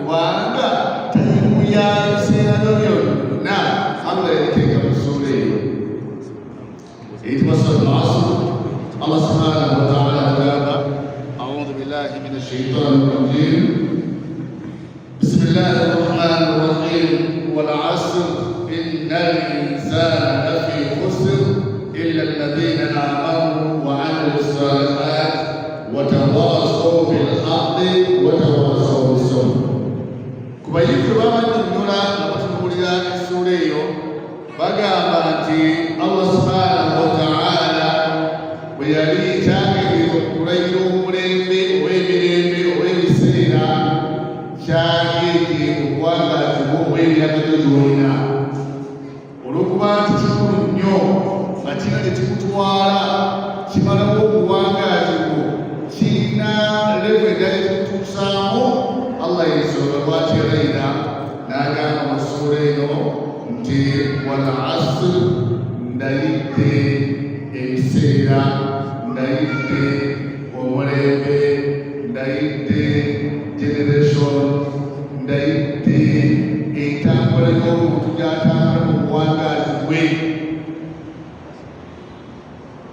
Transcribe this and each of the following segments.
kubanga tayimu ya biseera byonna Allah yabiteeka mu ssuula eyo eyitibwa suratul asr. Allah subhanahu wa ta'ala agamba a'udhu billahi minash shaitani rajim bismillahir rahmanir rahim wal 'asr innal insana lafi khusr illa alladhina amanu wa 'amilus salihat wa tawasaw bil haqqi wa tawasaw bis sabr. Kubayittu bamannyonnyola nga batunuulira essuula eyo bagamba nti Allah subhanahu wa ta'ala bwe yali kyageeza okulayira omulembe ow'emirembe ow'ebiseera kyageeke obwangaazi bwo obw'ebiragiro by'olina olw'okuba nti kikulu nnyo nga kirina gye kikutwala kimalawo obuwangaazi bwo kirina levu eddala ekikutuusaamu. Allah y'ensonga lwaki yalayira n'agamba mu ssuula eno nti wal asr ndayidde ebiseera ndayidde omulembe ndayidde generation ndayidde entambula y'omuntu gy'atambula mu buwangaazi bwe.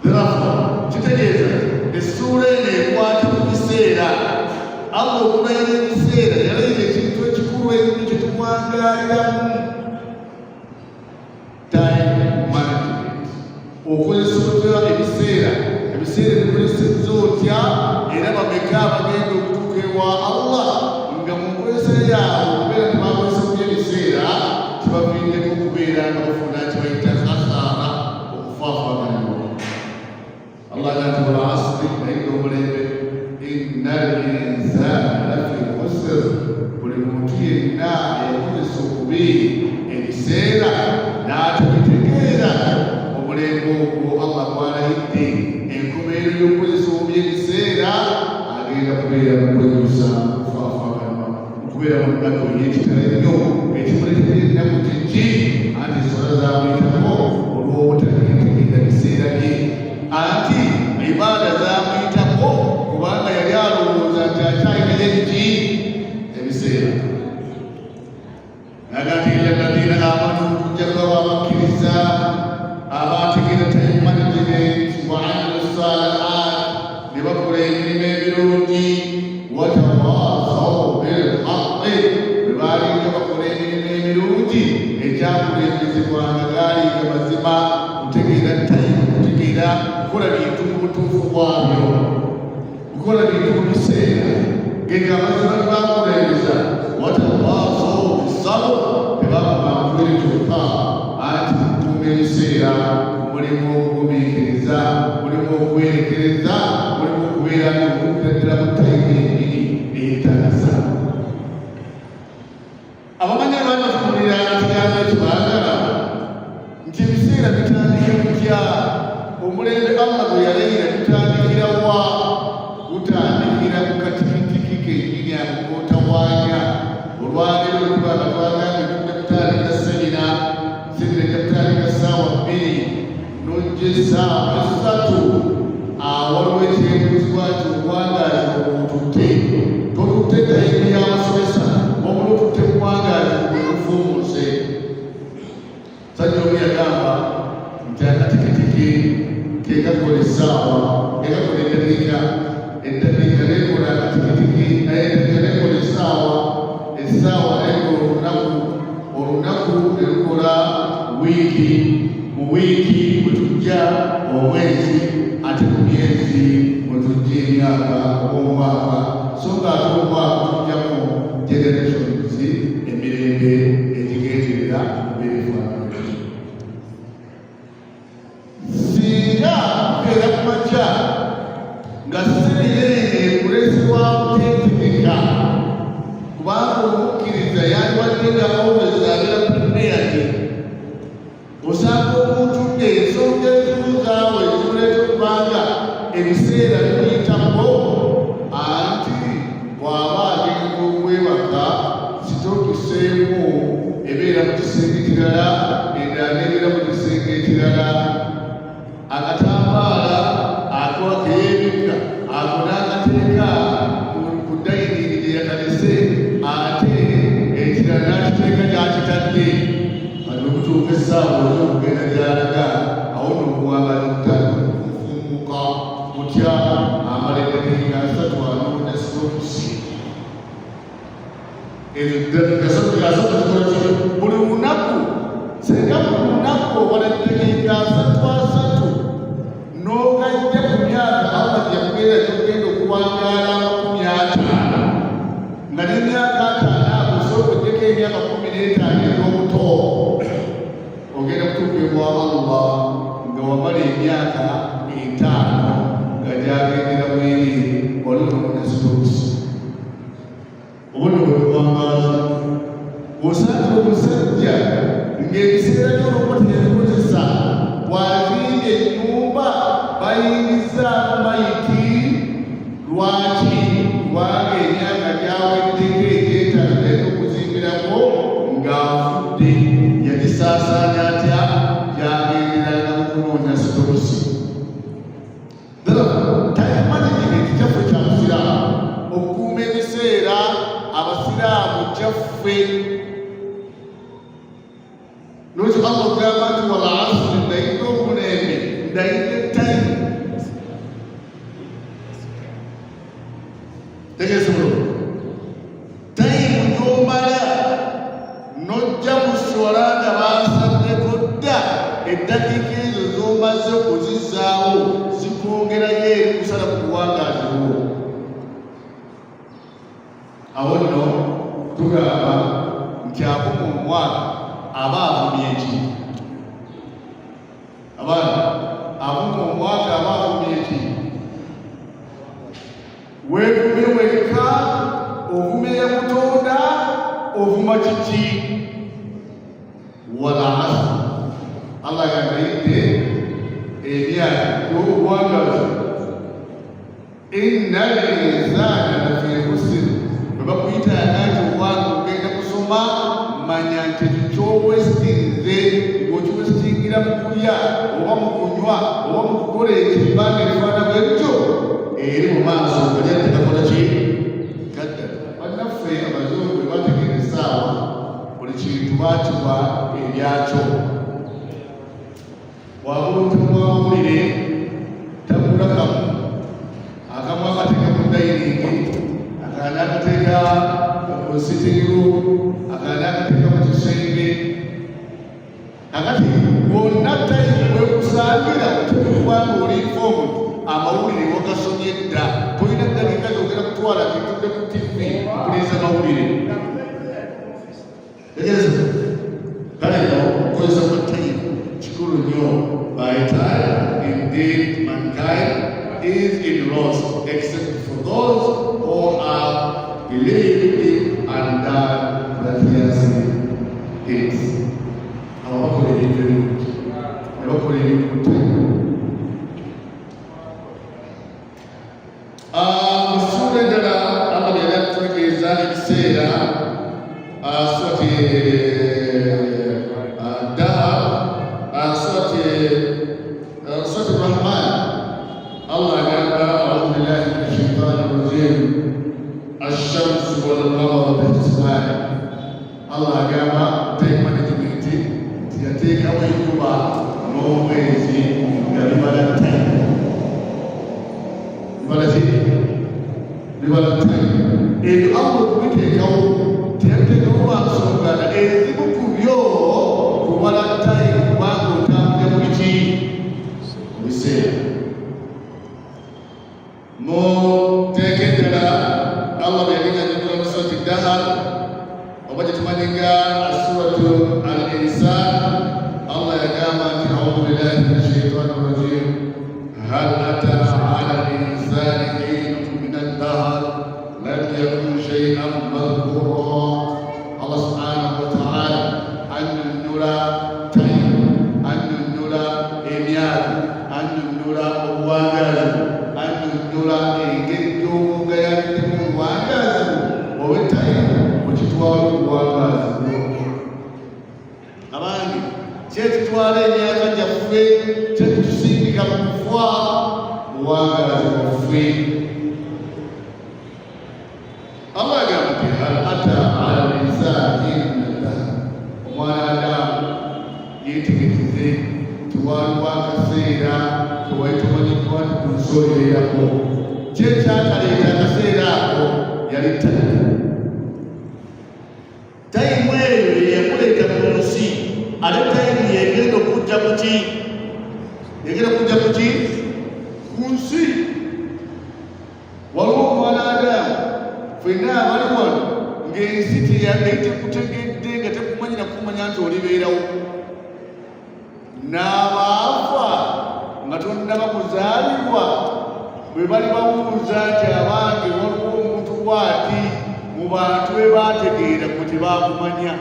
Therefore kitegeeza essuula eno ekwata mu biseera. Allah okulayira ebiseera yalayira ekintu ekikulu ennyo kye tumwangaaliramu time management, okozesa otya ebiseera bikozesezza otya era bameka abagenda okutuuka ewa Allah nga mu nkozesa yaabwe okubeera tebakozesa ku ebiseera kibaviiriddeko okubeera nga bafuna kibayita khasaara okufaafaagana. Allah nti wal asri ndayidde omulembe innal insana lafi khusr, buli muntu yenna eyakozesa okubi ebiseera n'atabitegeera omulembe ogwo Allah gwalayidde enkomerero y'okukozesa obubi ebiseera agenda kubeera mu kwenyusa okufaafaagana, okubeera mu ddaka ery'ekitala ennyo ekimuleetera ennaku gyeki anti ensonga zaamuyitako olw'obutategeera biseera bye, anti ibaada zaamuyitako kubanga yali alowooza nti akyalinayo ebiki ebiseera. Nagati alladhina amanu kujjako abakkiriza abategeera time management wa 'amilus salihat ne bakola emirimu ebirungi wa tawasaw bil haqqi bwe baalinga bakola emirimu ebirungi ekyakulembezebwanga gaalinga mazima kutegeera time kutegeera kukola bintu mu butuufu bwabyo kukola bintu mu biseera genga amazima ge baakulembeza wa tawasaw bis sabr tebakubangubiri kyokka anti kukuuma ebiseera mulimu okugumiikiriza mulimu okwerekereza mulimu okubeera ng'okuddira mu tayimu ennini eyetagasa. Abamanyi abanafunira ekigambo ekibaagala nti ebiseera bitandika bitya, omulembe Allah gwe yalayira gutandikira wa? Gutandikira ku katikitiki kennyini akokootawaanya. Olwaleero olukubanga twagambye tujja kutandika semina ejja kutandika ssaawa 2 n'ojja essaawa 3 waliwo ekyebuuzibwa nti obuwangaazi obututte totutte tayimu y'abasomesa wabula otutte buwangaazi bwebufuumuuse. Sajja omu yagamba nti akatikitiki kegakola essaawa kegakola eddakiika nekola akatikitiki naye eddakiika nekola essaawa nekola olunaku ne lukola wiiki, mu wiiki bwe tujja omwezi, ate mu myezi bwe tujja emyaka omwaka, so ng'ate omwaka tujjamu generations emirembe egigenderera ebifaananyi. Singa kubeera ku makya nga sirireene ekulesebwa buteetegeka kubanga omukkiriza yandiwadde nga always abeera prepared, osanga omuntu ensonga ezibuuzaawo ezimuleeta okubanga ebiseera bimuyitako, anti bw'aba agenda okwebaka sitokiseemu ebeera mu kisenge kirala endala nebeera mu kisenge ekirala. Akatambaala akola keyeebikka ako n'akateeka ku dayiniini gye yakalese ate nate alubutuuka essaawa olw'okugenda gy'alaga awo n'okuwangala okutandika okufumuuka kutya amala eddakiika 3 anoonya sitopusi ezo dakika 3 zikola ki buli lunaku singa buli lunaku obala eddakiika 3 n'ogajja ku myaka Allah yakubeera kyogenda okuwangaala 50 nga n'emyaka 5 ago osookoddeko emyaka 15 ez'obuto ogenda kutuukibwa Allah nga wamala emyaka 5 nga gyagendera bweri olw'onoona sitopusi obuno bwe buwangaaza osanga omusajja ng'ebiseera by'olwokuba teyabikozesa bw'azimbye ennyumba bayingizaamu mayiti lwaki kubanga emyaka gyaweddeko egy'etaano yalina okuzimbirako ng'afudde yagisaasaanya atya gyagenderanga mu kunoonya sitopusi time management kyaffe kya musiraamu okukuuma ebiseera abasiraamu kyaffe nolwekyo Allah ogamba nti wal asri ndayidde omulembe ndayidde time tegeeza bulungi time gy'omala n'ojja mu swala nga baasaddeko dda eddakiika ezo z'omaze okuzizaawo zikwongerayo eri kusala ku buwangaaziwo awo nno tugamba nti abo mu mwaka aba avumye eki abaana abo mu mwaka aba avumye eki weevumye wekka ovumeya Mutonda ovuma kiki wala asri Allah yagayidde emyaka y'obuwangaazi inna al-insana lafi khusr bwe bakuyitanga nti obwanga ogenda kusoma manya nti kyowesitinze ng'okiwesitingira mu kulya oba mu kunywa oba mu kukola ekibbanga ebifaana bwekyo eri mu maaso nga lyatekakola ki kadda bannaffe abazungu bwe bategeera essaawa buli kintu bakiwa ebyakyo wabula temwawulire tabula kamu akamu akateeka mu dayiningi akalala akateeka mu sitting room akalala akateeka mu kisenge akati bwonna tayimu bwekusangira tekubanga oli informed amawulire wagasomye dda tolina dakiika zogera kutwala kitudde ku tivi mpuliriza amawulire tegeeza kale okukozesa kwa tayimu kikulu nnyo by time indeed mankind is in loss except for those who are believed and done previous things ababakolera ebirungi nebakolera ebikutayimu musuula eddala Allah yali atutegeeza ebiseera swati swati Rahman Allah agamba a'udhu billahi minash shaitani rajim ash-shamsu wal qamaru bihisban Allah agamba time management yateekawo enjuba n'omwezi nga bibala time bibala time ebyo Allah okubiteekawo teyateekawo bakusongana ezimu ku byo kubala time kubanga otambudde mu biki mu biseera muteeka eddala Allah bwe yalinganyiddwa mu surati Dahar oba gye tumanyiga suratu al-Insan Allah yagamba nti a'udhu billahi minash shaitani rajim hal ata ala al-insani hinun min ad-dahr lam yakun shay'an madhkura Allah subhanahu wa ta'ala annunula time annunula emyaka annunula obuwangaazi annunula engeri gy'obugayaliddemu obuwangaazi obwetayimu okitwala obuwangaazi abange kyekitwala emyaka gyaffe kyekutusindika mu kufa buwangaazi bwaffe Allah agamba nti hal ata ala al-insani hinun min ad-dahr omwana yeetegereze tewaliwo akaseera tewali tomanyiddwa nti ku nsi olibeerako. Kyekyakaleeta akaseera ako yali tayimu eyo yeyakuleeta ku nsi, ate tayimu yegenda okujja ku ki? Yegenda kujja ku ki? Ku nsi. Waliwo omwana Adamu, ffenna abali wano ng'ensi tekutegedde nga tekumanyira kumanya nti olibeerawo. N'abaafa nga tonnaba kuzaalibwa bwe bali babuuza nti abange waliwo omuntu bw'ati mu bantu be baategeera kwe tebaakumanya.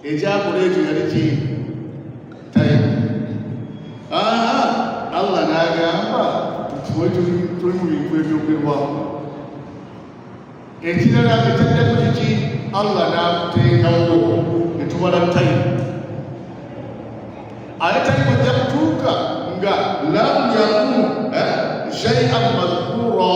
Ekyakola ekyo yali ki? Tayimu. Allah n'agamba tuli mu bintu ebyogerwamu. Ekirala ekyaddako kiki? Allah n'akuteekawo ne tubala tayimu. Ate tayimu ojja kutuuka nga lam yakun shay'an madhkura,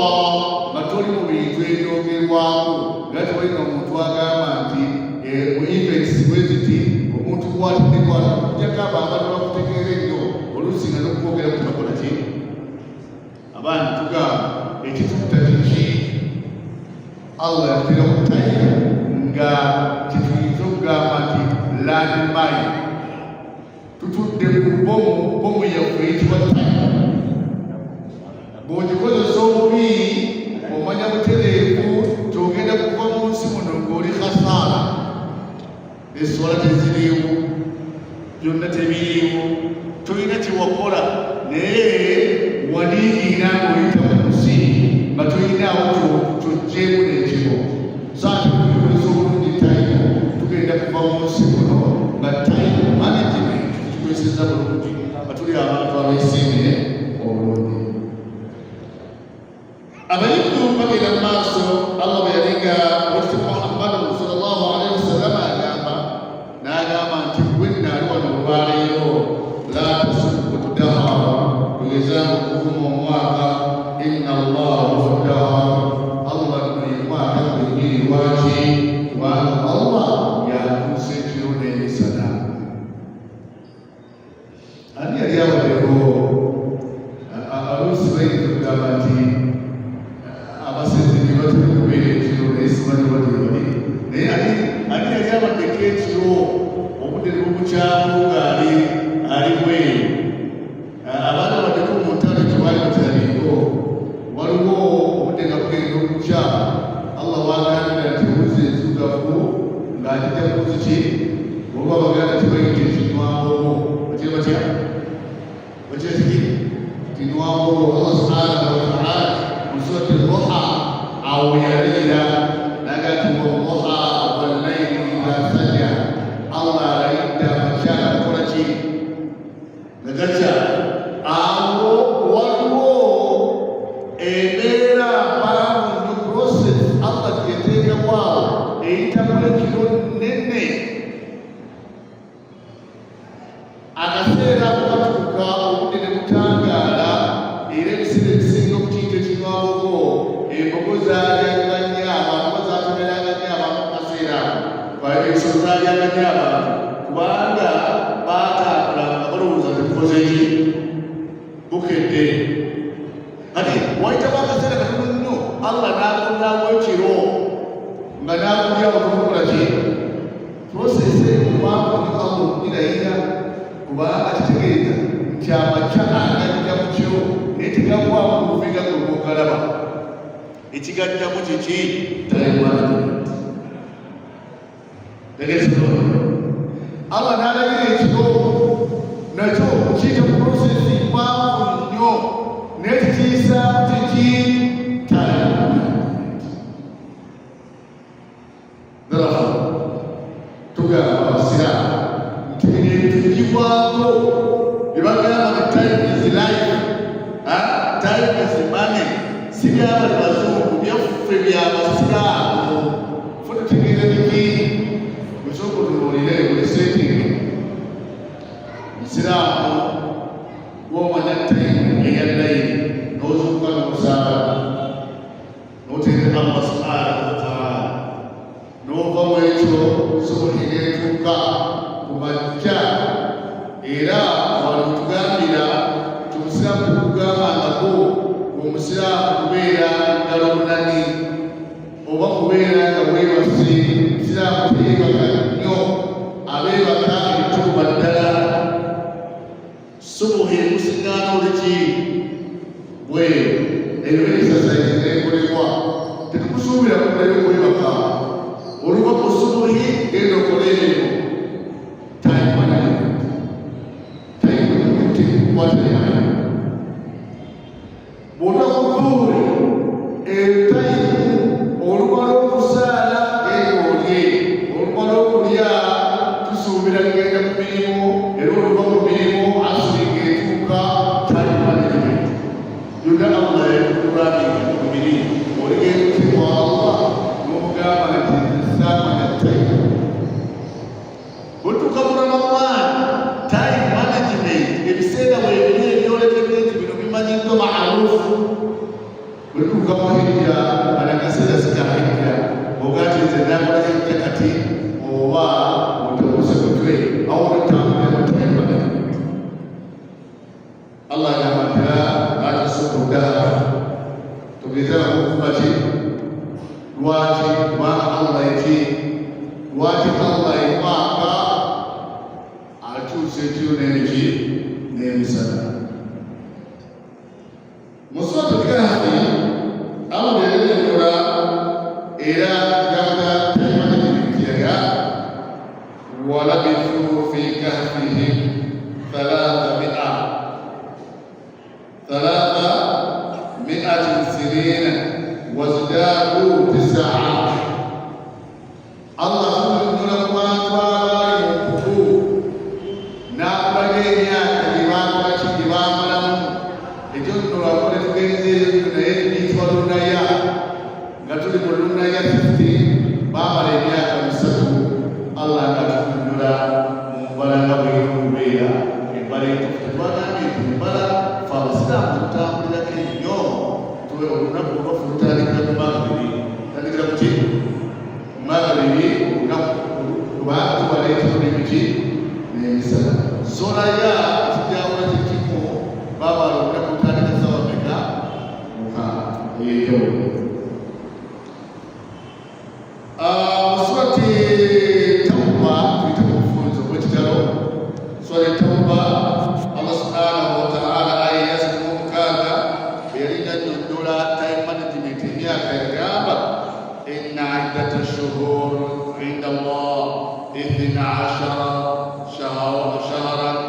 nga toli mu bintu ebyogerwako, nga tewalina omuntu agamba nti events bwe ziti omuntu bw'atiddekwata okujjako abantu bakutegeera ennyo oluusi nga n'okwogera kutakola ki? Abaana tugamba ekitutta kiki? Allah yatera mu tayimu nga kituyinza okugamba nti landmine. Tutudde ku bomu yaffe eyitibwa tayimu. Bw'ogikozesa obubi omanya butereevu kyogenda kuva mu nsi muno ng'oli khasaara. Eswala teziriiwo, byonna tebiriiwo, tolina kyewakola, naye waniigiina ng'oyita mu nsi nga tolinaawo kyojjeemu n'ekibo. Saati tukozesa obulungi tayimu, tugenda kuva mu nsi muno nga tayimu management tukozesezza bulungi, nga tuli abantu abeesiimye obulungi. Abayivu bagenda mu maaso, Allah bwe yalinga Muhammad sallallahu alaihi wasallam n'agamba nti gwe nnaali wano olwaleero la tasubbu dahara, tugezanga okuvuma omwaka. Inna Allaha huwa dahar, Allah ye mwaka gwennyini. Lwaki? Kubanga Allah yakuusa ekiro n'emisana. Ani yali abaddeko aluusi bayinza okugamba nti abasezi batera okubeera ekiro naye simanyi batebali, naye ani yali abaddeko ekiro obudde ne bubukyamu ng'ali bweru. Abaana baddeko mu ntalo kyebali bataliiko, waliwo obudde nga bugenda okukya. Allah wagambira nti embuzi enzirugavu ng'agijja mu ki? Waliwo Abaganda tebayita ekinywamugo, bakira batya? Bakira kiki? Kinywamugo. Allah subhanahu wa ta'ala mu surati Duha awo yaliira naga nti wadduha wallayli idha saja. Allah alayidde amakyala akola ki? Nga gakya. Awo waliwo embeera mpanvu nnyo process Allah gye yateekawo awo eyitamu ekiro nnene. Akaseera ako katuuka obudde ne butangaala, era ebiseera ebisinga okukiyita ekinywamugo, embogo zaalyanga nnyo abantu, bazaatemeranga nnyo abantu mu kaseera ako, ebisolo zaalyanga nnyo abantu kubanga baatambulanga nga balowooza tebukoze ki? Bukedde. Kati wayitamu akaseera katono nnyo, Allah n'akolerawo ekiro nga n'akulyawo tomukola ki? Prosesi emuwanvu nnyo Allah okugirayira, kubanga kitegeeza nti amakya agajja mu kiro naye tegavaamu kuviga gwemugalaba. Ekigajjamu kiki? Time management. Tegeeza Allah n'alagira ekiro nakyo kiyita mu prosesi mpanvu nnyo naye kikiyisaamu kiki? Time management. Dalafa tugamba abasiraamu nti bino ebintu bigivwako bye bagamba nti time is life, time is money. Si byabali bazungu, byaffe byabasiraamu. Ffe tutegeeza biki? Musooka otunuulire buli setting. Musiraamu w'omanya time eya layiri n'ozuukuka n'omusaala n'oteeka Allah subhanahu wa ta'ala n'ova mu ekyo subuhi n'etuuka ku era walutugambira tumusiraamu tukugambangako omusiraamu kubeera ngalo munani oba kubeera nga weebase musiraamu teyeebaka nnyo abeebaka ebituuba ddala subuhi ekusiŋŋaana oliki bweru ebyo exercise nekolebwa tetukusuubira kuddayo kwebaka oluva ku subuhi genda okola emirimu time management tekukwatayana bw'otaku dhuuri etayimu olumala okusaala genda olye olumala okulya tusuubira kugenda ku mirimu era oluva ku mirimu asuli ng'etuuka time management yonna Allah yakutulaminga ku mubiri oligenda otemwa Allah n'omugamba nti saamanya time bwetuuka mu Ramadan time management ebiseera weebiri ebyolekedde nti bino bimanyiddwa maarufu bwetuuka mu hijja alakaseera sikahijja ogati nze nakola hijja kati oba otebuuse mutwe awo notambulira mu time management Allah agamba nti la tasubbu dahra tugezera okukuba ki lwaki kubanga Allah eki lwaki Allah emwaka akyusa ekiro n'ebiki n'emisana mu suratu Kahfi Allah byerennyonnyola era gamba tayimanagimentiyaga walabithu fi kahfihim 300 sinina wazdadu 9 Allah kunnyonnyola ku bantu abaali mu mpuku n'akubaga emyaka gye baakola ki gye baamalamu ekyo nno lwakole tugenzeeyo naye tugiyitibwa lunaya nga tuli mu lunaya 50 baamala emyaka 3 Allah nga tukunnyonnyola mu mbala nga bweri okubeera embala entufu tetwagambye nti embala fe abasiraamu tutambulirako ennyo olunaku lubafu lutandikira mu Magribi tandikira ku ki mu Magribi olunaku kubanga tubala ekiro n'emiki n'emisana zolaya ekijawula kyekimu baabala olunaku lutandika ssaawa mmeka mukaaga ey'enjawulo mu surati Tawba tuyite mu bufunzo bw'ekitalo surati Tawba Allah subhanahu wa ta'ala aya yasimu mukaaga yalinga nnyonnyola time management emyaka yagamba inna iddata shuhur inda Allah 12 shahran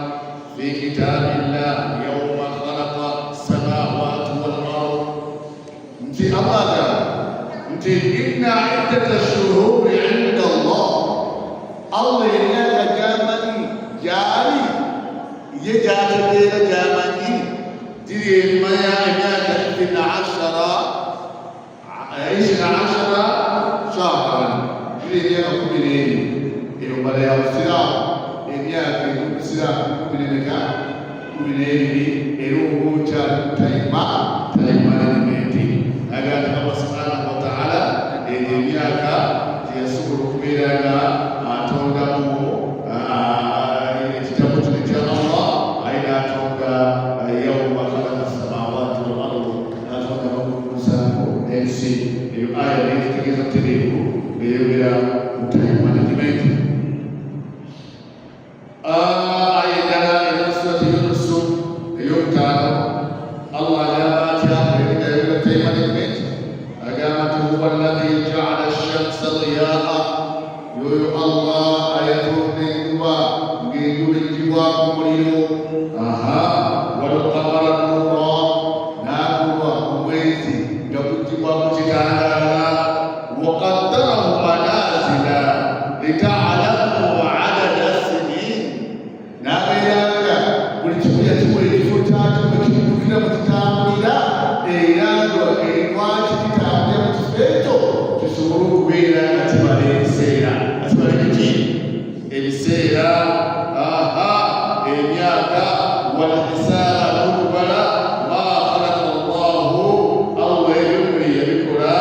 fi kitabillah yawma khalaqa samawati wal ard nti Allah nti inna iddata shuhur inda Allah emyaka gy'amanyi gyali ye gy'ategeera gy'amanyi diri emanya emyaka 12 shahran diri emyaka 12 eyo mbala ya busiraamu emyaka ey'obusiraamu 12 era obuokyali kutayima management agamba Allah subhanahu wa ta'ala eyo emyaka teyasobola okubeera nga atondamu ekitabo kino ekya Allah aye n'atonda yawma khalaqa samawati wal ard n'atonda musanvu ensi eyo aya neekitegeeza butereevu ng'eyogera ku time management aya endala era surati Yunus ey'okutaano Allah agamba atya erigayogera time management agamba nti huwa alladhi ja'ala ash-shamsa diya'a yoyo Allah ayatonda enjuba ng'enjuba eggibwako omuliro walqamara nuura n'akuba omwezi nga guggibwako kitangaala waqaddarahu manazila lita'lamu adada sinin n'abeeranga buli kimu yakiwa ekifo kyakyo bwe kiddukira mu kitambulira era lwaki kitambulira mu kifo ekyo kisobole okubeera nga kibala ebiseera akibala biki ebiseera emyaka walhisaaba n'okubala ma khalaqa Allahu Allah ebyo bwe yabikola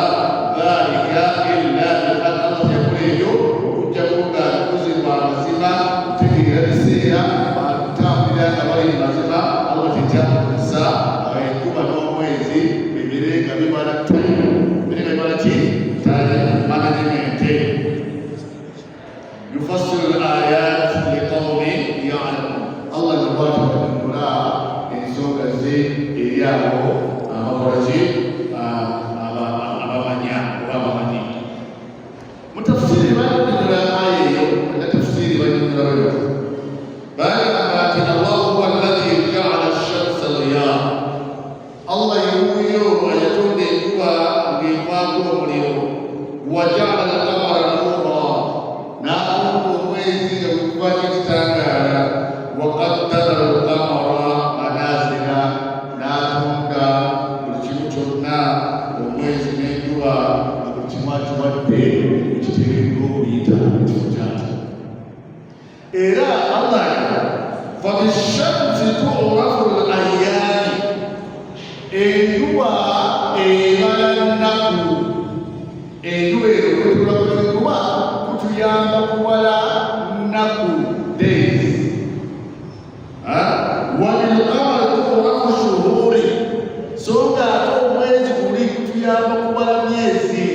dhalika illa bilhaq Allah yakola ebyo okujjaku nga bikoze lwa mazima kutegeera biseera bantu management yufassiru al-ayat liqawmin ya'lamun. Allah nabwati batunula ensonga ze eri abo abakozi abamanyi. Mutafsiri banyonnyola aya eyo na tafsiri banyonnyola yo bagamba nti Allahu huwa alladhi ja'ala ash-shamsa diyaa. Allah yuuyo ayatonda enjuba ng'evaako omuliro. Wa ja'ala al-qamara nuura, n'atonda omwezi nga gukuvaako ekitangaala. Wa qaddara al-qamara manaazila, n'atonda buli kimu kyonna omwezi n'enjuba nga buli kimu akiwadde ekiteekeddwa okuyita ekifo kyakyo. Era Allah fa bishamsi tu'rafu al-ayyaam, enjuba ebala nnaku. Enjuba eyo kwetulako enjuba kutuyamba kubala nnaku days. Wa bil-qamari tu'rafu shuhuuri, so nga ate omwezi guli kutuyamba kubala myezi.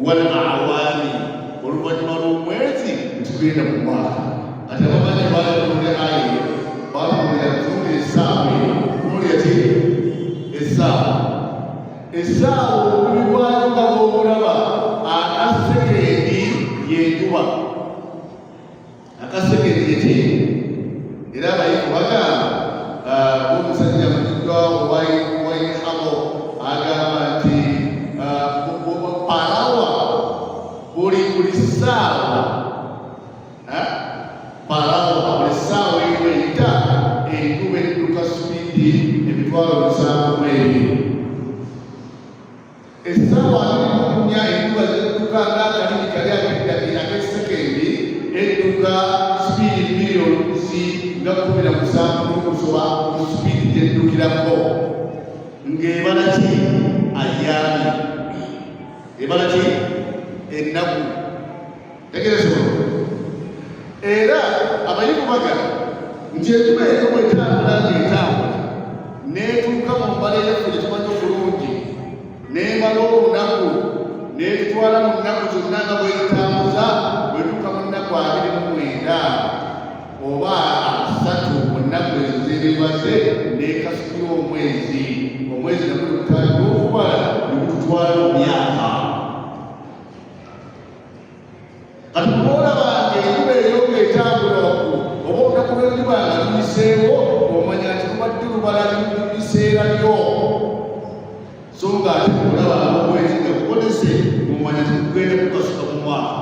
Wal a'waami, oluvannyuma lw'omwezi tugenda mu mwaka. Ate abamanyi baatunuulira aya eyo baatunuulira kutunula essaawa eyo tunuulira ki essaawa obuli bwayo nga bw'obulaba akasekendi y'enjuba. Akasekendi yeki era abayivu bagamba omusajja mugiddwa owainhamo agamba nti parawa buli ssaawa parawa buli ssaawa eyita enjuba edduka supiidi emitwalo 7.2. Essaawa 24 enjuba zidduka ng'akalimi kali ak'esekendi edduka supiidi miliyoni nga 17 n'okusoba mu supiidi gyeddukirako ng'ebala ki ayyaami, ebala ki ennaku. Tegereza era abayivu bagamba nti enjuba eyo bw'etambula ng'etambula n'etuuka mu mbala ey'effe gye tumanyi obulungi, n'emala olunaku n'etutwala mu nnaku zonna nga bw'ezitambuza, bw'etuuka mu nnaku 29 oba 3 mu nnaku ezo z'ebibaze n'ekasukira omwezi. Omwezi nagwo gutandika okubala ne gututwala mu myaka. Kati bw'olaba ng'enjuba eyo ng'etambula oba olunaku lw'enjuba nga luyiseewo, omanya nti lubadde lubala biseera byo. So ng'ate bw'olaba omwezi nga gukozese, omanya nti gugenda kukasuka mu mwaka.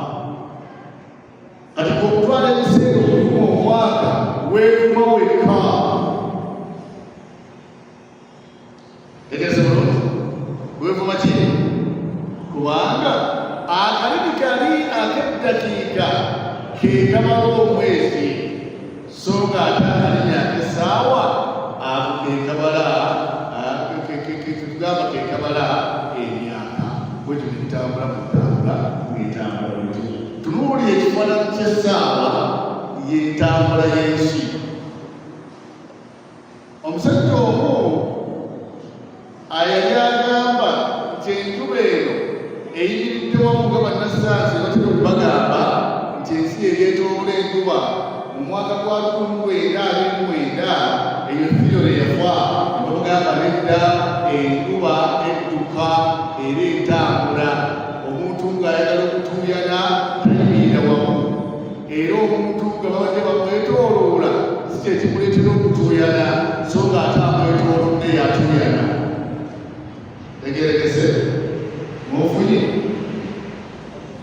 Kati bw'okutwala ebiseera okuvuma omwaka weevuma wekka. Tegeeza bulungi, weevuma ki? Kubanga akalimi kali ak'eddakiika ke kamala omwezi, so ng'ate akalimi ak'essaawa ako ke kabala tugamba ke kabala emyaka. Bwetyo netambula mutambula ng'etambula bwetyo. Tunuulira ekifaananyi ky'essaawa y'entambula y'ensi. Omusajja omu ayali agamba nti enjuba eno eyimiridde wamu nga bannasayansi batera okubagamba nti ensi eryetooloola enjuba mu mwaka gwa 1929 eyo theory yafa. Nebamugamba nedda enjuba edduka era etambula, omuntu ng'ayagala okutuuyana tayimirira wamu, era omuntu nga babadde bamwetooloola si kye kimuleetera okutuuyana, so ng'ate amwetoolodde yatuuyana. Tegeregese mufunye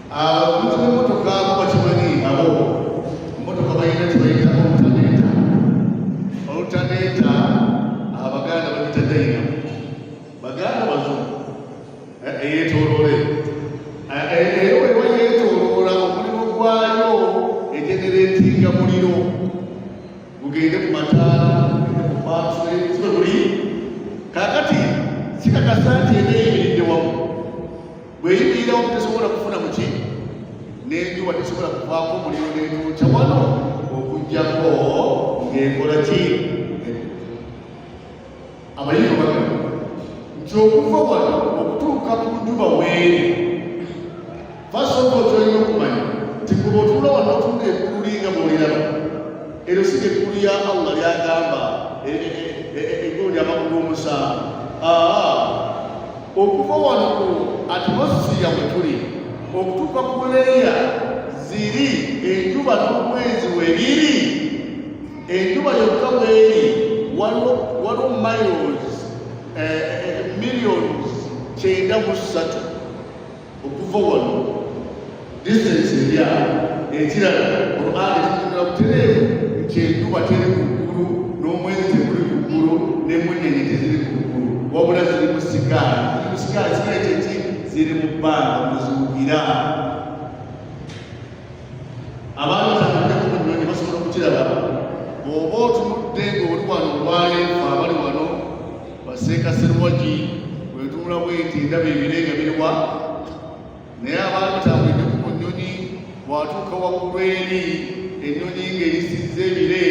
abantu b'emmotoka abo bakimanyi, abo emmotoka balina kibayita olutaneeta. Abaganda bagita dayinamu, baganda bazungu eyeetooloole. Era weba yeetooloola omuliro gwayo ejenereetinga muliro gugende ku mataala, gugende ku baatule, sibe buli kaakati sikakasa nti eba eyimiridde wamu. Bw'eyimirirawo tesobola kufuna muki n'enjuba tesobola kuvaako omuliro n'etuuca wano okuggyako ng'ekola ki? Abayivu bagamba nti okuva wano okutuuka ku njuba weeri eryo si ekkulu ya Allah lyagamba eggulu amakulu g'omusanvu. Okuva wano ku atmosphere mwe tuli okutuuka ku leeya ziri enjuba n'omwezi webiri, enjuba yokka bweri waliwo miles millions 93 okuva wano distance erya ekirala Qur'an ekitunula butereevu nti enjuba teri ku ggulu n'omwezi teguli ku ggulu n'emmunyeenye teziri ku ggulu wabula ziri mu sikaali sikaali kyeki ziri mu bbanga muziwugira. Abantu batandika ku nnyonyi basobola okukiraba bw'oba otunudde ng'oli wano olwaleefu abali wano baseeka serwagi bwetunula bwenti ndaba ebire nga biriwa, naye abantu batambulidde ku nnyonyi bw'atuuka waggulu eri ennyonyi ng'eyisizza ebire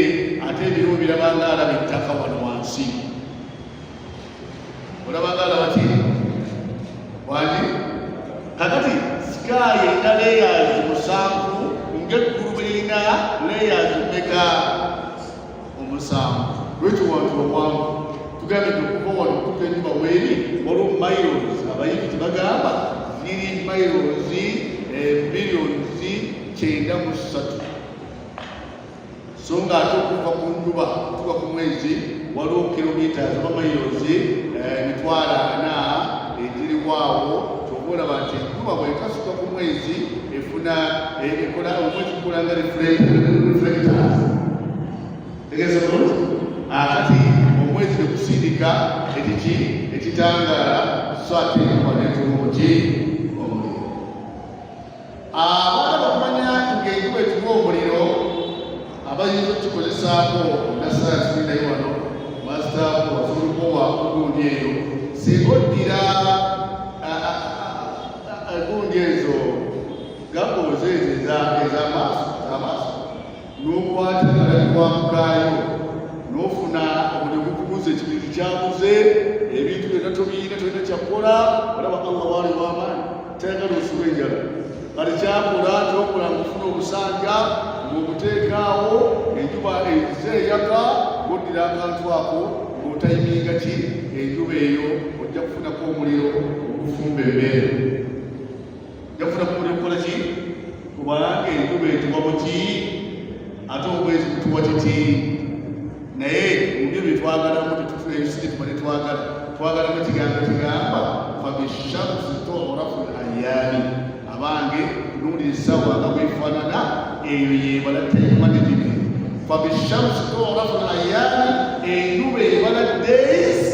ate ebire obirabanga alaba ettaka wano wansi, olabanga alaba ki wani kakati sikaayi erina layers musanvu ng'eggulu birina layers mmeka omusanvu. Lwekyo wantu obwangu tugambye okuva wano okutuuka enjuba weri waliwo miles abayimbi tebagamba ziri miles billions 93 so nga ate okuva ku njuba okutuuka ku mwezi waliwo kilometers oba miles 400 egiriwaawo. Olaba nti enjuba bw'ekasuka ku mwezi efuna ekola omwezi gukola nga reflectors tegeeza bulungi. Kati omwezi ne gusindika ekitangaala so ate enjuba n'etuma ki omuliro. Abaana bakumanya ng'enjuba etuma omuliro abayinza okukikozesaako nasayansi naye wano masitaafu wasobola okuba eyo singa oddira gundi ezo gakoze ezo ez'amaaso n'okwata nalalikwamukaayo n'ofuna omuliro gukubuza ekibintu kyabuze ebintu byonna tolina kyakola olaba Allah waali w'amaanyi tayagala osuba enjala kati kyakola kyokola ngufuna obusanja ng'obuteekaawo enjuba ezize eyaka ng'oddira akantu ako ng'otayiminga ki enjuba eyo ojja kufunako omuliro ogufumba embeera yafuna kumuliro kukola ki kubanga enjuba etuwa buki ate omwezi gutuwa kiti. Naye mubyo byetwagalamu tetufuna ebisige tubale twagalamu kigamba fabishamsi tu'rafu al-ayyaami abange tunuulira essaawa nga bwefaanana eyo yebala temanagement. Fabishamsi tu'rafu al-ayyaami enjuba ebala days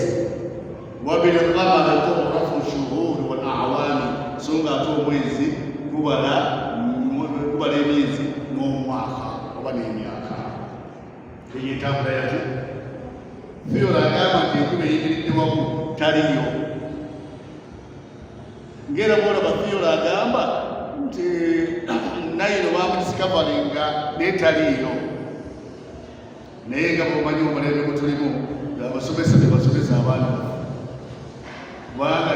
wa bilqamari tu'rafu shuhur wal a'waami so nga ate omwezi gubala emyezi n'omwaka oba n'emyaka eyetambula yati Theory agamba nti enjuba eyimiridde wamu taliyo ng'era bwolaba Theory agamba nti Nile bamudiscoveringa naye taliyo, naye nga bw'omanyi omulembe gwe tulimu abasomesa be basomesa abaana kubanga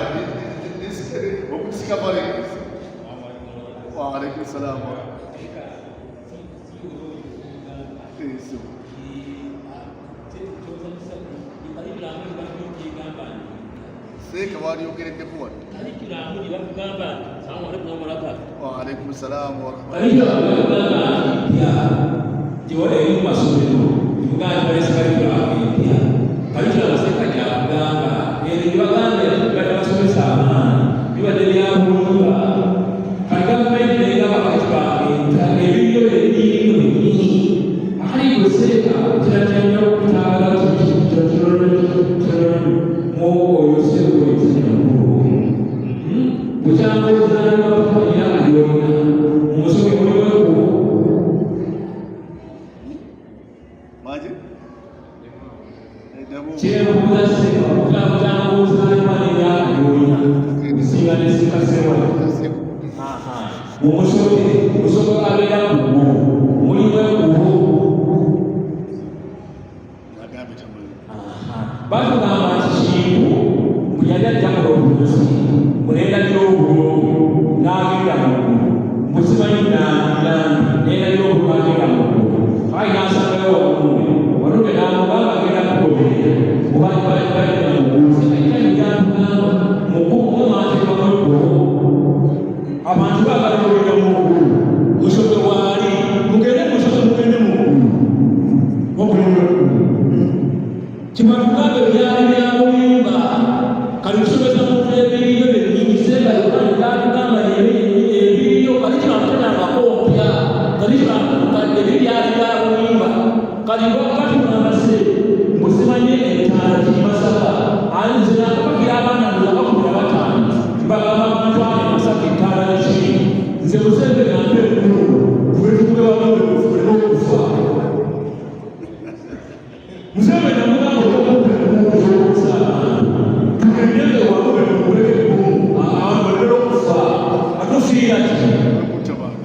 okudiscovering. Waalaikum salaam. Seeka walyogereddeku wano. Waalaikum salaam wa I abantu bagalolera mukulu musoke waali mugende musoke mugende mukulu okulonda kimatugambe byali bya bulimba kali kusomesa muntu ebiriyo byennyingi senga yokani gatugamba ebiriyo kali kinatena amakompya kali kinakukadde bibyali bya bulimba kali bakatunamase mbusimanye entaala kimasaka anzira kubagira abaana bakumi abataano mbagamba abantu ane masaka entaala nekiri nze musembe gambe ekulu bwetuge wabawe kufulema okufa musembe namugamba okukusa tugendeze wabawe kukuleka ekkumu abalera okufa atufiira ki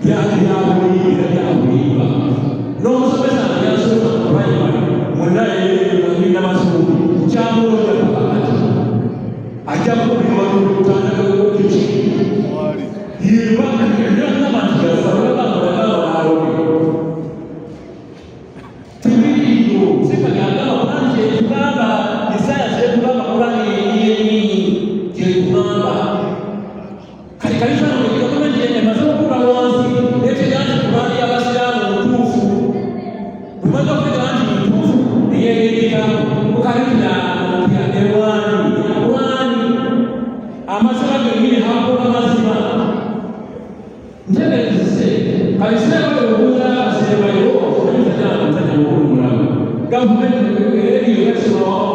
byali byabulimba byabulimba n'omusomesa yasoka mu primary mwonna yagenda masumbi kyamulonda kakati ajja kubulima n'olutanda lwekiki yebaanti yasalagambulagambalaalobe tibiriyo sekagagamba kulani kyetugamba isaya kyetugamba kulani yenyini kyetugamba kali kalisanogegavumenti emaze okuba wansi netega nti kulani y'abasiraamu mutuufu bumaze okutega nti mutuufu neyeyerera kukalikira mpya ewani amasaba genyini hakola mazima ntegezise kaliseebayo obuuza aseebayo omusajja mukulu mulamu gavumenti